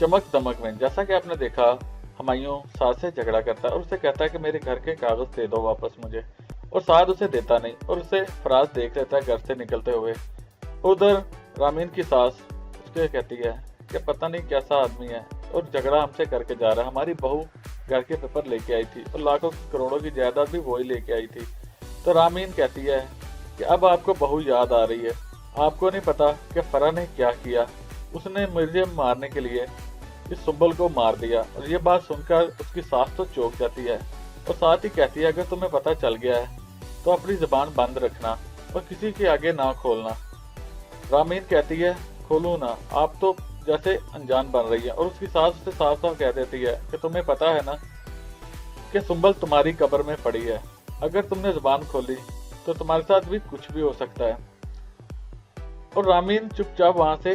चमक दमक में जैसा कि आपने देखा, हुमायूं साद से झगड़ा करता है और उसे कहता है कि मेरे घर के कागज दे दो वापस मुझे, और साद उसे देता नहीं और उसे फराज देख लेता है घर से निकलते हुए। उधर रामीन की सास उसके कहती है कि पता नहीं कैसा आदमी है और झगड़ा हमसे करके जा रहा है, हमारी बहू घर के पेपर लेके आई थी और लाखों करोड़ों की जायदाद भी वही लेके आई थी। तो रामीन कहती है कि अब आपको बहू याद आ रही है, आपको नहीं पता कि फरा ने क्या किया, उसने मुझे मारने के लिए इस सुंबल को मार दिया। और ये बात सुनकर उसकी सास तो चौंक जाती है और साथ ही कहती है अगर तुम्हें पता चल गया है तो अपनी जुबान बंद रखना और किसी के आगे ना खोलना। रामीन कहती है खोलू ना, आप तो जैसे अनजान बन रही है। और उसकी सास उसे साफ साफ कह देती है कि तुम्हें पता है ना कि सुंबल तुम्हारी कब्र में पड़ी है, अगर तुमने जुबान खोली तो तुम्हारे साथ भी कुछ भी हो सकता है। और रामीन चुपचाप वहां से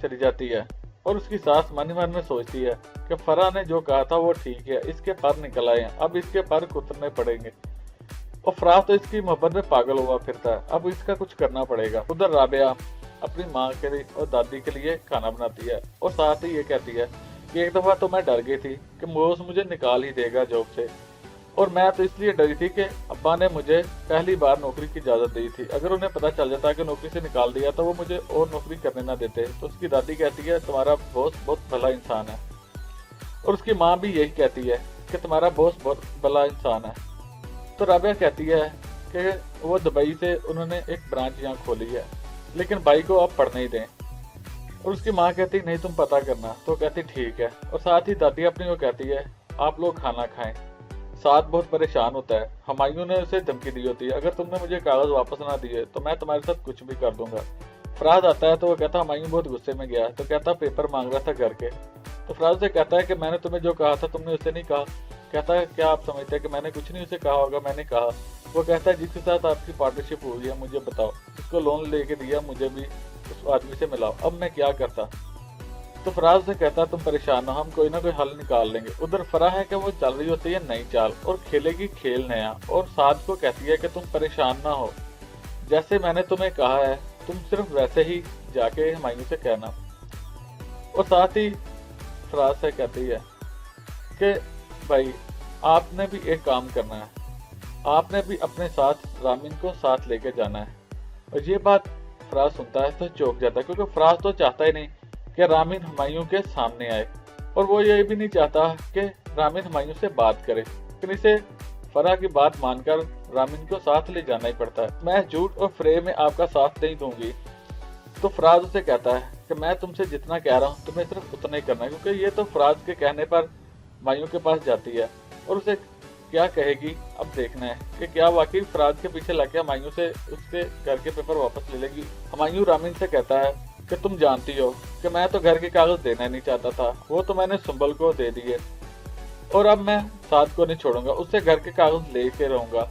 चली जाती है और उसकी सास मन ही मन में सोचती है कि फरा ने जो कहा था वो ठीक है, इसके पर निकल आए हैं, अब इसके पर कुतरने पड़ेंगे। और फराज तो इसकी मोहब्बत में पागल हुआ फिरता है, अब इसका कुछ करना पड़ेगा। उधर राबिया अपनी माँ के लिए और दादी के लिए खाना बनाती है और साथ ही ये कहती है कि एक दफा तो मैं डर गई थी कि बॉस मुझे निकाल ही देगा जॉब से, और मैं तो इसलिए डरी थी कि अब्बा ने मुझे पहली बार नौकरी की इजाजत दी थी, अगर उन्हें पता चल जाता कि नौकरी से निकाल दिया तो वो मुझे और नौकरी करने ना देते। तो उसकी दादी कहती है तुम्हारा बॉस बहुत भला इंसान है, और उसकी माँ भी यही कहती है कि तुम्हारा बॉस बहुत भला इंसान है। तो राबिया कहती है कि वो दुबई से उन्होंने एक ब्रांच यहाँ खोली है, लेकिन भाई को आप पढ़ने ही दें। और उसकी माँ कहती नहीं तुम पता करना, तो कहती ठीक है। और साथ ही दादी अपनी को कहती है आप लोग खाना खाएं। साथ बहुत परेशान होता है, हुमायूं ने उसे धमकी दी होती है अगर तुमने मुझे कागज वापस ना दिए तो मैं तुम्हारे साथ कुछ भी कर दूंगा। फराज आता है तो वो कहता हुमायूं बहुत गुस्से में गया, तो कहता पेपर मांग रहा था घर के। तो फराज से कहता है कि मैंने तुम्हें जो कहा था तुमने उसे नहीं कहा। कहता है क्या आप समझते हैं कि मैंने कुछ नहीं उसे कहा होगा, मैंने कहा। वो कहता है जिसके साथ आपकी पार्टनरशिप हुई है मुझे बताओ, उसको लोन लेके दिया, मुझे भी उस आदमी से मिलाओ, अब मैं क्या करता। तो फराज से कहता तुम परेशान हो, हम कोई ना कोई हल निकाल लेंगे। उधर फरा है कि वो चल रही होती है नई चाल और खेलेगी खेल नया, और साद को कहती है कि तुम परेशान ना हो, जैसे मैंने तुम्हें कहा है तुम सिर्फ वैसे ही जाके हुमायूं से कहना। और साथ ही फराज से कहती है कि भाई आपने भी एक काम करना है, आपने भी अपने साथ रामीन को साथ लेके जाना है। और ये बात फराज सुनता है तो चौंक जाता है, क्योंकि फराज तो चाहता ही नहीं कि रामीन हुमायूं के सामने आए, और वो ये भी नहीं चाहता कि रामीन हुमायूं से बात करे, लेकिन इसे फरा की बात मानकर रामीन को साथ ले जाना ही पड़ता है। मैं झूठ और फ्रे में आपका साथ नहीं दूंगी। तो फराज उसे कहता है कि मैं तुमसे जितना कह रहा हूँ तुम्हें सिर्फ उतना ही करना है, क्योंकि ये तो फराज के कहने पर हुमायूं के पास जाती है और उसे क्या कहेगी अब देखना है कि क्या वाकई फराज के पीछे लग के हुमायूं से उसके घर के पेपर वापस ले लेगी। हुमायूं रामीन से कहता है कि तुम जानती हो कि मैं तो घर के कागज देना नहीं चाहता था, वो तो मैंने सुंबल को दे दिए, और अब मैं साद को नहीं छोड़ूंगा, उससे घर के कागज लेके रहूंगा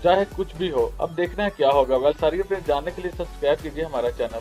चाहे कुछ भी हो। अब देखना है क्या होगा। वेल सारी अपडेट जानने के लिए सब्सक्राइब कीजिए हमारा चैनल।